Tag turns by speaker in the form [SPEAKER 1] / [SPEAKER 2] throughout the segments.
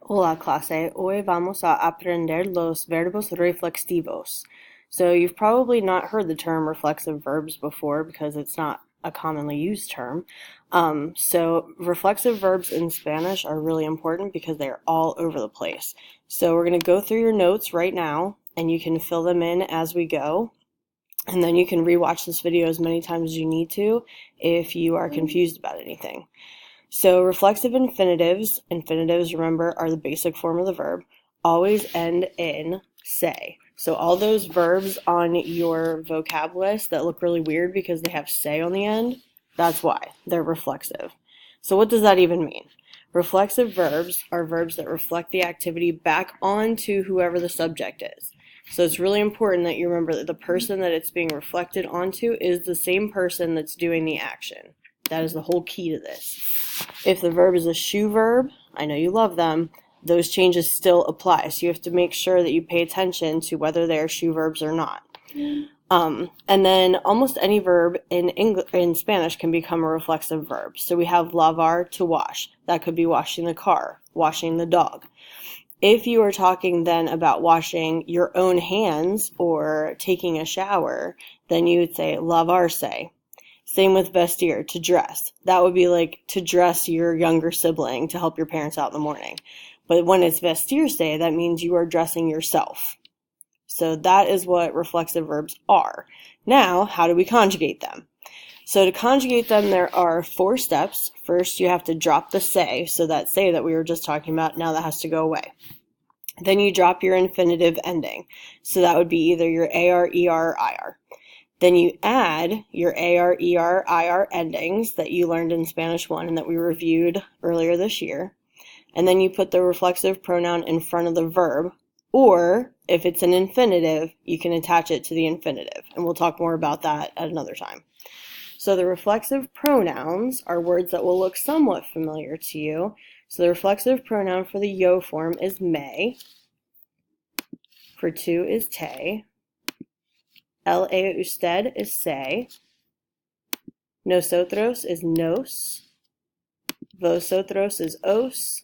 [SPEAKER 1] Hola clase, hoy vamos a aprender los verbos reflexivos. So you've probably not heard the term reflexive verbs before because it's not a commonly used term. So reflexive verbs in Spanish are really important because they're all over the place. So we're going to go through your notes right now and you can fill them in as we go. And then you can rewatch this video as many times as you need to if you are confused about anything. So reflexive infinitives, remember, are the basic form of the verb, always end in say. So all those verbs on your vocab list that look really weird because they have say on the end, that's why. They're reflexive. So what does that even mean? Reflexive verbs are verbs that reflect the activity back onto whoever the subject is. So it's really important that you remember that the person that it's being reflected onto is the same person that's doing the action. That is the whole key to this. If the verb is a shoe verb, I know you love them, those changes still apply. So you have to make sure that you pay attention to whether they are shoe verbs or not. And then almost any verb in Spanish can become a reflexive verb. So we have lavar, to wash. That could be washing the car, washing the dog. If you are talking then about washing your own hands or taking a shower, then you would say lavarse. Same with vestir, to dress. That would be like to dress your younger sibling to help your parents out in the morning. But when it's vestirse, that means you are dressing yourself. So that is what reflexive verbs are. Now, how do we conjugate them? So to conjugate them, there are 4 steps. First, you have to drop the say. So that say that we were just talking about, now that has to go away. Then you drop your infinitive ending. So that would be either your AR, ER, or IR. Then you add your AR, ER, IR endings that you learned in Spanish 1 and that we reviewed earlier this year. And then you put the reflexive pronoun in front of the verb, or if it's an infinitive, you can attach it to the infinitive. And we'll talk more about that at another time. So the reflexive pronouns are words that will look somewhat familiar to you. So the reflexive pronoun for the yo form is me. For tú is te. El, ella, usted is se. Nosotros is nos. Vosotros is os.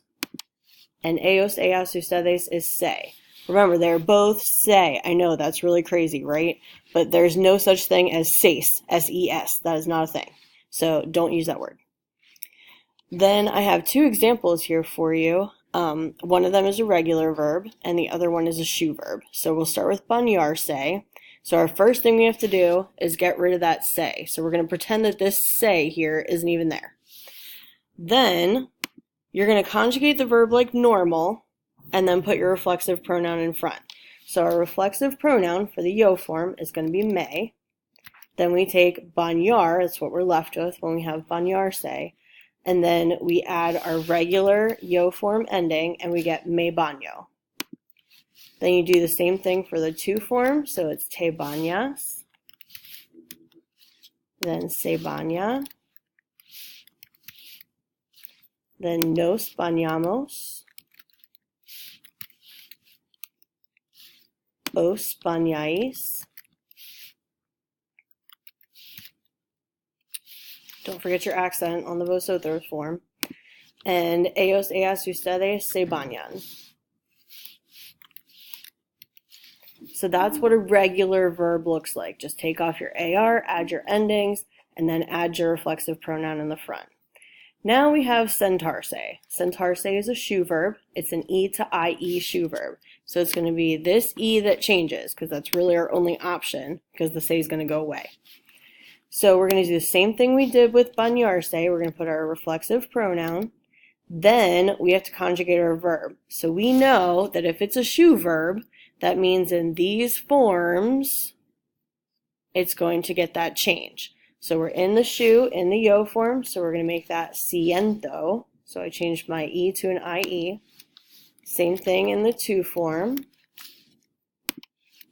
[SPEAKER 1] And ellos, ellas, ustedes is se. Remember, they're both se. I know that's really crazy, right? But there's no such thing as ses, S-E-S. That is not a thing. So don't use that word. Then I have 2 examples here for you. One of them is a regular verb, and the other one is a shoe verb. So we'll start with bañarse. So our first thing we have to do is get rid of that say. So we're going to pretend that this say here isn't even there. Then you're going to conjugate the verb like normal, and then put your reflexive pronoun in front. So our reflexive pronoun for the yo form is going to be me. Then we take bañar, that's what we're left with when we have bañarse, and then we add our regular yo form ending, and we get me baño. Then you do the same thing for the tú form, so it's te bañas, then se baña, then nos bañamos, os bañáis. Don't forget your accent on the vosotros form. And ellos, ellas, ustedes se bañan. So that's what a regular verb looks like. Just take off your AR, add your endings, and then add your reflexive pronoun in the front. Now we have sentarse. Sentarse is a shoe verb. It's an E to IE shoe verb. So it's going to be this E that changes, because that's really our only option, because the say is going to go away. So we're going to do the same thing we did with bañarse. We're going to put our reflexive pronoun. Then we have to conjugate our verb. So we know that if it's a shoe verb, that means in these forms, it's going to get that change. So we're in the shoe, in the yo form, so we're going to make that siento. So I changed my E to an IE. Same thing in the tú form.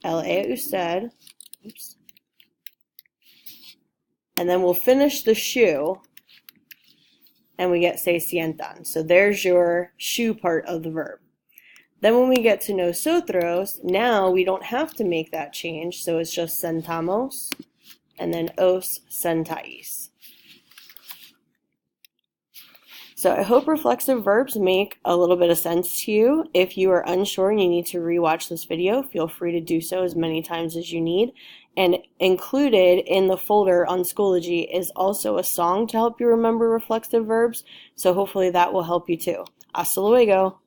[SPEAKER 1] El, ella, usted. Oops. And then we'll finish the shoe, and we get se sientan. So there's your shoe part of the verb. Then when we get to nosotros, now we don't have to make that change, so it's just sentamos, and then os sentáis. So I hope reflexive verbs make a little bit of sense to you. If you are unsure and you need to rewatch this video, feel free to do so as many times as you need. And included in the folder on Schoology is also a song to help you remember reflexive verbs, so hopefully that will help you too. Hasta luego!